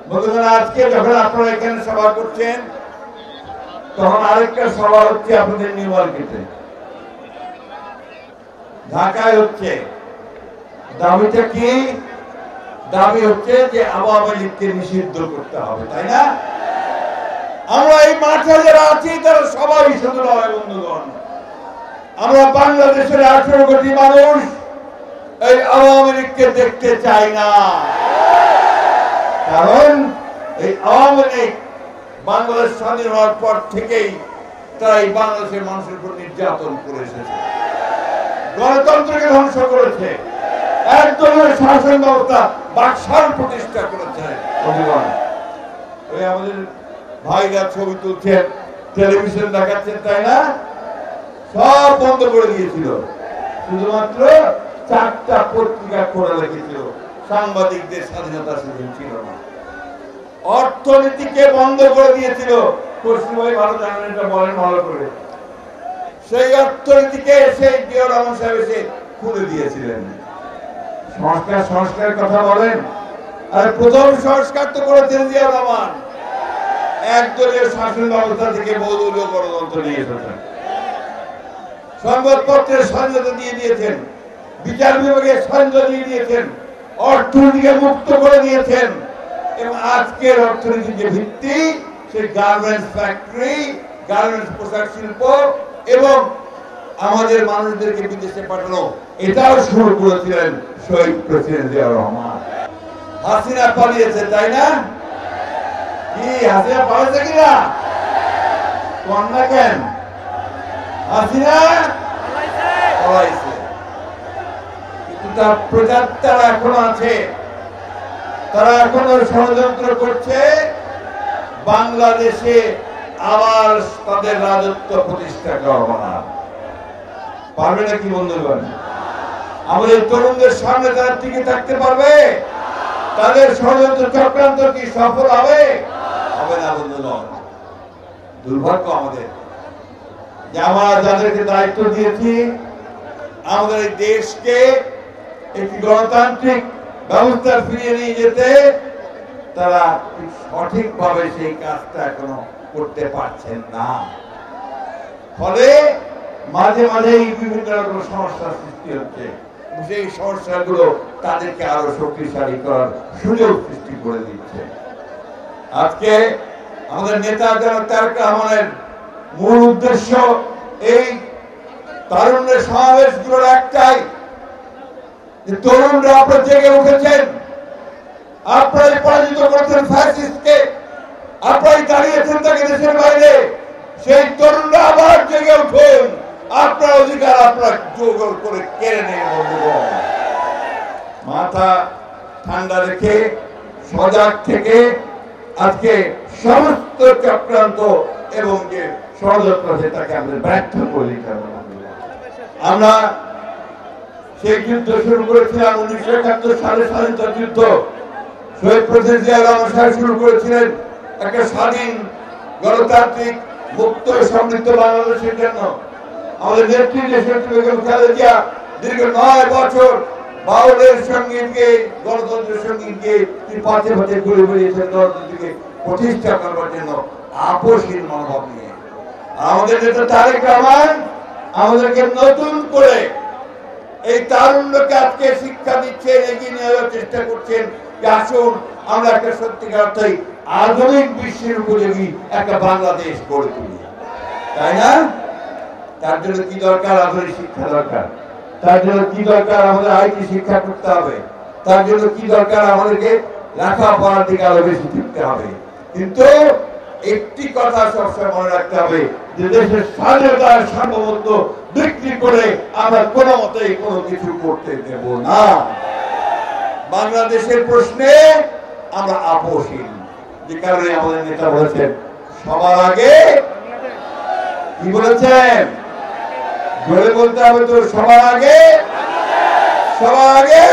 বন্ধুগণ, আজকে যখন আপনারা এখানে সভা করছেন তখন আরেকটা সভা হচ্ছে আপনাদের নিউ মার্কেটে, ঢাকায় হচ্ছে। দাবিটা কি? দাবি হচ্ছে যে আওয়ামী লীগকে নিষিদ্ধ করতে হবে, তাই না? আমরা এই মাঠে যারা আছি তারা সবাই শুধু নয় বন্ধুগণ, আমরা বাংলাদেশের 18 কোটি মানুষ এই আওয়ামী লীগকে দেখতে চাই না। কারণ এই আওয়ামী লীগ বাংলাদেশ স্বাধীন হওয়ার পর থেকেই তারা এই বাংলাদেশের মানুষের উপর নির্যাতন করে এসেছে, গণতন্ত্রকে ধ্বংস করেছে, এক দলের শাসন ব্যবস্থা বাকশাল প্রতিষ্ঠা করেছে। ওই আমাদের ভাইরা ছবি তুলছেন, টেলিভিশন দেখাচ্ছেন, তাই না? সব বন্ধ করে দিয়েছিল, শুধুমাত্র 4টা পত্রিকা করে রেখেছিল, সাংবাদিকদের স্বাধীনতা সুযোগ ছিল না। অর্থনীতিকে বন্ধ করে দিয়েছিল, পশ্চিমবঙ্গে ভালো জানেন, এটা বলেন ভালো করে। সেই অর্থনীতিকে সেই জিয়াউর রহমান সাহেব এসে খুলে দিয়েছিলেন। সংস্কারের কথা বলেন, আর প্রথম সংস্কার তো করেছেন জিয়াউর রহমান, একদলীয় শাসন ব্যবস্থা থেকে বহুদলীয় গণতন্ত্র নিয়ে এসেছেন। সংবাদপত্রের স্বাধীনতা দিয়ে দিয়েছেন, বিচার বিভাগের স্বাধীনতা দিয়ে দিয়েছেন, অর্থনীতিকে মুক্ত করে দিয়েছেন। এবং আজকের অর্থনীতির যে ভিত্তি, সেই গার্মেন্টস ফ্যাক্টরি, গার্মেন্টস পোশাক শিল্প এবং আমাদের মানুষদেরকে বিদেশে পাঠানো, এটাও শুরু করেছিলেন শহীদ প্রেসিডেন্ট জিয়াউর রহমান। হাসিনা পালিয়েছে, তাই না? কি হাসিনা পালিয়েছে কিনা? কন্যা কেন? হাসিনা পালাইছে, কিন্তু তার প্রজাতরা এখনো আছে, তারা এখনো ষড়যন্ত্র করছে বাংলাদেশে আবার তাদের রাজত্ব প্রতিষ্ঠা করা। পারবে নাকি বন্ধুগণ? আমাদের তরুণদের সামনে তারা টিকে থাকতে পারবে? তাদের ষড়যন্ত্র চক্রান্ত কি সফল হবে? হবে না বন্ধুগণ। দুর্ভাগ্য আমাদের যে আমরা যাদেরকে দায়িত্ব দিয়েছি আমাদের এই দেশকে একটি গণতান্ত্রিক ব্যবস্থা ফিরিয়ে নিয়ে যেতে, তারা সঠিকভাবে সেই কাজটা এখনো করতে পারছেন না। ফলে মাঝে মাঝেই বিভিন্ন রকম সমস্যার সৃষ্টি হচ্ছে। সেই সমস্যাগুলো তাদেরকে আরো শক্তিশালী করার সুযোগ সৃষ্টি করে দিচ্ছে। আজকে আমাদের নেতা জনাব তারেক রহমানের মূল উদ্দেশ্য এই তারুণ্যের সমাবেশগুলোর একটাই, যে তরুণরা আপনারা জেগে উঠেছেন, আপনারাই পরাজিত করেছেন ফ্যাসিস্টকে, আপনারাই দাঁড়িয়েছেন তাকে দেশের বাইরে। সেই তরুণরা আবার জেগে উঠুন, আপনার অধিকার আপনার জোর করে কেড়ে নেই বন্ধুগণ। মাথা ঠান্ডা রেখে সজাগ থেকে আজকে সমস্ত চক্রান্ত এবং যে ষড়যন্ত্র সেটাকে আমাদের ব্যর্থ করে দিতে হবে। আমরা সেই যুদ্ধ শুরু করেছিলাম 1971 সালে, স্বাধীনতা যুদ্ধ। শহীদ প্রেসিডেন্ট জিয়াউর রহমান সাহেব শুরু করেছিলেন একটা স্বাধীন গণতান্ত্রিক মুক্ত সমৃদ্ধ বাংলাদেশের জন্য। আমাদের নেত্রী দেশনেত্রী বেগম খালেদা জিয়া দীর্ঘ 9 বছর বাউলের সঙ্গীত গেয়ে, গণতন্ত্রের সঙ্গীত গেয়ে তিনি পাঁচে পাঁচে ঘুরে বেরিয়েছেন গণতন্ত্রকে প্রতিষ্ঠা করবার জন্য আপোষহীন মনোভাব নিয়ে। আমাদের নেতা তারেক রহমান আমাদেরকে নতুন করে এই তারুণ্যকে আজকে শিক্ষা দিচ্ছেন, এগিয়ে নিয়ে যাওয়ার চেষ্টা করছেন যে আসুন আমরা একটা সত্যিকার অর্থে আধুনিক বিশ্বের উপযোগী একটা বাংলাদেশ গড়ে তুলি, তাই না? তার জন্য কি দরকার? আধুনিক শিক্ষা দরকার। তার জন্য কি দরকার? আমাদের আইটি শিক্ষা করতে হবে। তার জন্য কি দরকার? আমাদেরকে লেখাপড়ার দিকে আরো বেশি শিখতে হবে। কিন্তু একটি কথা সবসময় মনে রাখতে হবে যে দেশের স্বাধীনতার সার্বভৌমত্ব বিক্রি করে আমরা কোনো মতেই কোনো কিছু করতে দেব না। বাংলাদেশের প্রশ্নে আমরা আপোষহীন, যে কারণে আমাদের নেতা বলেছেন সবার আগে, কি বলেছেন? জোরে বলতে হবে তো, সবার আগে, সবার আগে